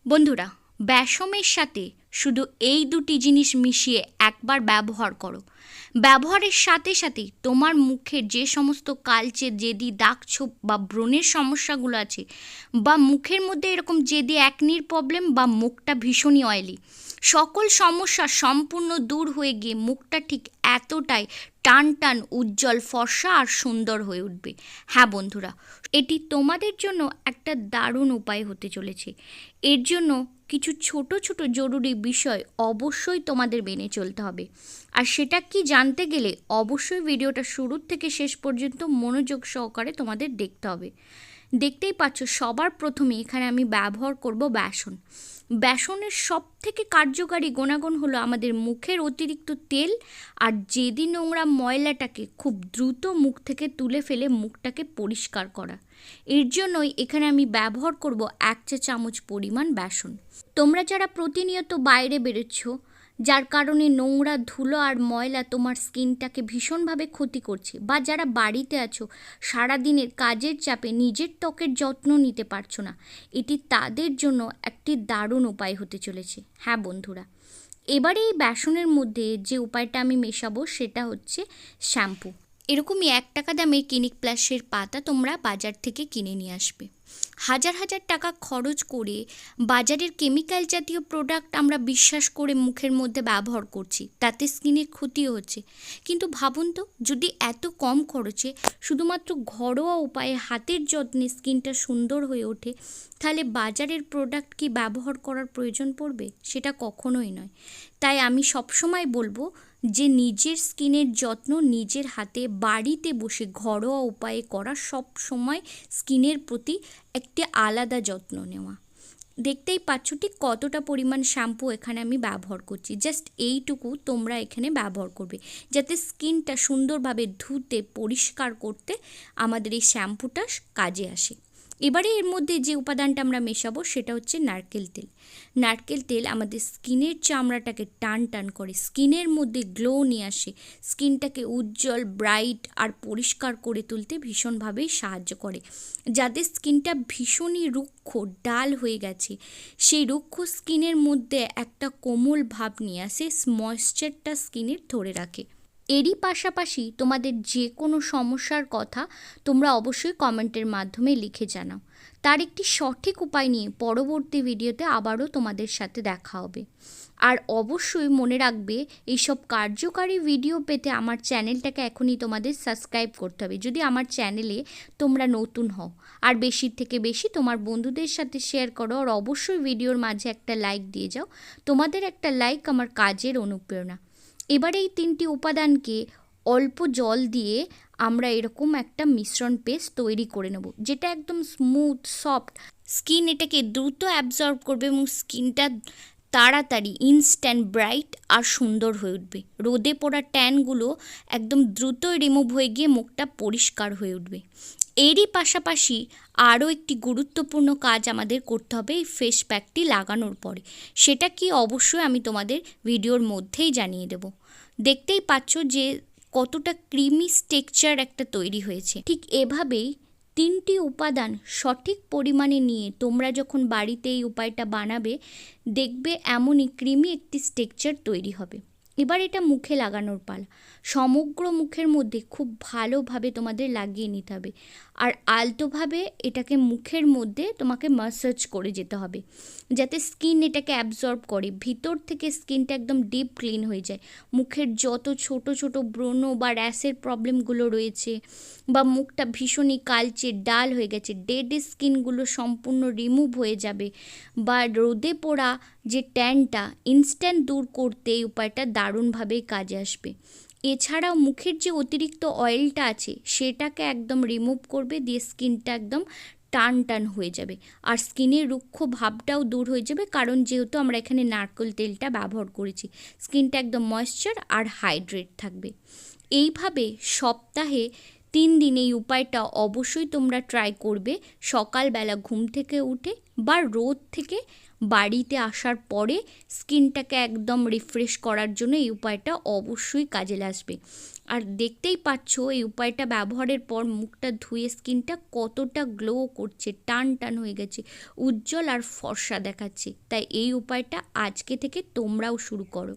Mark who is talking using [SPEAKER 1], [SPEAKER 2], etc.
[SPEAKER 1] বন্ধুরা, বেসমের সাথে শুধু এই দুটি জিনিস মিশিয়ে একবার ব্যবহার করো। ব্যবহারের সাথে সাথেই তোমার মুখের যে সমস্ত কালচে জেদি দাগ-ছোপ বা ব্রণের সমস্যাগুলো আছে, বা মুখের মধ্যে এরকম জেদি অ্যাকনির প্রবলেম, বা মুখটা ভীষণই অয়েলি, সকল সমস্যা সম্পূর্ণ দূর হয়ে গিয়ে মুখটা ঠিক এতটাই টান টান, উজ্জ্বল, ফর্সা আর সুন্দর হয়ে উঠবে। হ্যাঁ বন্ধুরা, এটি তোমাদের জন্য একটা দারুণ উপায় হতে চলেছে। এর জন্য কিছু ছোট ছোট জরুরি বিষয় অবশ্যই তোমাদের মেনে চলতে হবে। আর সেটা কি জানতে গেলে অবশ্যই ভিডিওটা শুরুর থেকে শেষ পর্যন্ত মনোযোগ সহকারে তোমাদের দেখতে হবে। দেখতেই পাচ্ছ, সবার প্রথমে এখানে আমি ব্যবহার করব বেসন। বেসনের সব থেকে কার্যকারী গুণাগুণ হলো আমাদের মুখের অতিরিক্ত তেল আর জেদি নোংরা ময়লাটাকে খুব দ্রুত মুখ থেকে তুলে ফেলে মুখটাকে পরিষ্কার করা। এর জন্যই এখানে আমি ব্যবহার করব 1 চা চামচ পরিমাণ বেসন। তোমরা যারা প্রতিনিয়ত বাইরে বেরোচ্ছ, যার কারণে নোংরা ধুলো আর ময়লা তোমার স্কিনটাকে ভীষণভাবে ক্ষতি করছে, বা যারা বাড়িতে আছো, সারাদিনের কাজের চাপে নিজের ত্বকের যত্ন নিতে পারছো না, এটি তাদের জন্য একটি দারুণ উপায় হতে চলেছে। হ্যাঁ বন্ধুরা, এবারে এই বেসনের মধ্যে যে উপায়টা আমি মেশাবো সেটা হচ্ছে শ্যাম্পু। এরকমই 1 টাকা দামের ক্লিনিক প্লাসের পাতা তোমরা বাজার থেকে কিনে নিয়ে আসবে। হাজার হাজার টাকা খরচ করে বাজারের কেমিক্যাল জাতীয় প্রোডাক্ট আমরা বিশ্বাস করে মুখের মধ্যে ব্যবহার করছি, তাতে স্কিনের ক্ষতিও হচ্ছে। কিন্তু ভাবুন তো, যদি এত কম খরচে শুধুমাত্র ঘরোয়া উপায়ে হাতের যত্নে স্কিনটা সুন্দর হয়ে ওঠে, তাহলে বাজারের প্রোডাক্ট কি ব্যবহার করার প্রয়োজন পড়বে? সেটা কখনোই নয়। তাই আমি সবসময় বলবো যে নিজের স্কিনের যত্ন নিজের হাতে বাড়িতে বসে ঘরোয়া উপায়ে করা সব সময় স্কিনের প্রতি একটি আলাদা যত্ন নেওয়া। দেখতেই পাচ্ছ ঠিক কতটা পরিমাণ শ্যাম্পু এখানে আমি ব্যবহার করছি। জাস্ট এইটুকু তোমরা এখানে ব্যবহার করবে, যাতে স্কিনটা সুন্দরভাবে ধুতে পরিষ্কার করতে আমাদের এই শ্যাম্পুটা কাজে আসে। এবারে এর মধ্যে যে উপাদানটা আমরা মেশাবো সেটা হচ্ছে নারকেল তেল। নারকেল তেল আমাদের স্কিনের চামড়াটাকে টান টান করে, স্কিনের মধ্যে গ্লো নিয়ে আসে, স্কিনটাকে উজ্জ্বল, ব্রাইট আর পরিষ্কার করে তুলতে ভীষণভাবেই সাহায্য করে। যাদের স্কিনটা ভীষণই রুক্ষ, ডাল হয়ে গেছে, সেই রুক্ষ স্কিনের মধ্যে একটা কোমল ভাব নিয়ে আসে, ময়েশ্চারটা স্কিনের ধরে রাখে। এরই পাশাপাশি তোমাদের যে কোনো সমস্যার কথা তোমরা অবশ্যই কমেন্টের মাধ্যমে লিখে জানাও। তার একটি সঠিক উপায় নিয়ে পরবর্তী ভিডিওতে আবারও তোমাদের সাথে দেখা হবে। আর অবশ্যই মনে রাখবে, এইসব কার্যকারী ভিডিও পেতে আমার চ্যানেলটাকে এখনই তোমাদের সাবস্ক্রাইব করতে হবে, যদি আমার চ্যানেলে তোমরা নতুন হও। আর বেশির থেকে বেশি তোমার বন্ধুদের সাথে শেয়ার করো, আর অবশ্যই ভিডিওর মাঝে একটা লাইক দিয়ে যাও। তোমাদের একটা লাইক আমার কাজের অনুপ্রেরণা। এবার এই 3টি উপাদানকে অল্প জল দিয়ে আমরা এরকম একটা মিশ্রণ পেস্ট তৈরি করে নেব, যেটা একদম স্মুথ, সফট। স্কিন এটাকে দ্রুত অ্যাবজর্ব করবে এবং স্কিনটা তাড়াতাড়ি ইনস্ট্যান্ট ব্রাইট আর সুন্দর হয়ে উঠবে। রোদে পড়া ট্যানগুলো একদম দ্রুতই রিমুভ হয়ে গিয়ে মুখটা পরিষ্কার হয়ে উঠবে। এরই পাশাপাশি আরও একটি গুরুত্বপূর্ণ কাজ আমাদের করতে হবে এই ফেস প্যাকটি লাগানোর পরে। সেটা কি অবশ্যই আমি তোমাদের ভিডিওর মধ্যেই জানিয়ে দেব। দেখতেই পাচ্ছ যে কতটা ক্রিমি টেক্সচার একটা তৈরি হয়েছে। ঠিক এভাবেই 3টি উপাদান সঠিক পরিমাণে নিয়ে তোমরা যখন বাড়িতে এই উপায়টা বানাবে, দেখবে এমনই ক্রিমি একটি টেক্সচার তৈরি হবে। এবার এটা মুখে লাগানোর পালা। সমগ্র মুখের মধ্যে খুব ভালোভাবে তোমাদের লাগিয়ে নিতে হবে, আর আলতোভাবে এটাকে মুখের মধ্যে তোমাকে ম্যাসাজ করে যেতে হবে, যাতে স্কিন এটাকে অ্যাবজর্ব করে, ভিতর থেকে স্কিনটা একদম ডিপ ক্লিন হয়ে যায়। মুখের যত ছোট ছোট ব্রণ বা র্যাশের প্রবলেমগুলো রয়েছে, বা মুখটা ভীষণই কালচে ডাল হয়ে গেছে, ডেড স্কিনগুলো সম্পূর্ণ রিমুভ হয়ে যাবে, বা রোদে পোড়া যে ট্যানটা ইনস্ট্যান্ট দূর করতে এই উপায়টা দারুণভাবেই কাজে আসবে। এছাড়াও মুখের যে অতিরিক্ত অয়েলটা আছে সেটাকে একদম রিমুভ করবে, দিয়ে স্কিনটা একদম টান টান হয়ে যাবে, আর স্কিনের রুক্ষ ভাবটাও দূর হয়ে যাবে, কারণ যেহেতু আমরা এখানে নারকেল তেলটা ব্যবহার করেছি। স্কিনটা একদম ময়েশ্চার আর হাইড্রেট থাকবে। এইভাবে সপ্তাহে 3 দিন এই উপায়টা অবশ্যই তোমরা ট্রাই করবে। সকালবেলা ঘুম থেকে উঠে বা রোদ থেকে বাড়িতে আসার পরে স্কিনটাকে একদম রিফ্রেশ করার জন্য এই উপায়টা অবশ্যই কাজে আসবে। আর দেখতেই পাচ্ছ এই উপায়টা ব্যবহারের পর মুখটা ধুয়ে স্কিনটা কতটা গ্লো করছে, টান টান হয়ে গেছে, উজ্জ্বল আর ফর্সা দেখাচ্ছে। তাই এই উপায়টা আজকে থেকে তোমরাও শুরু করো।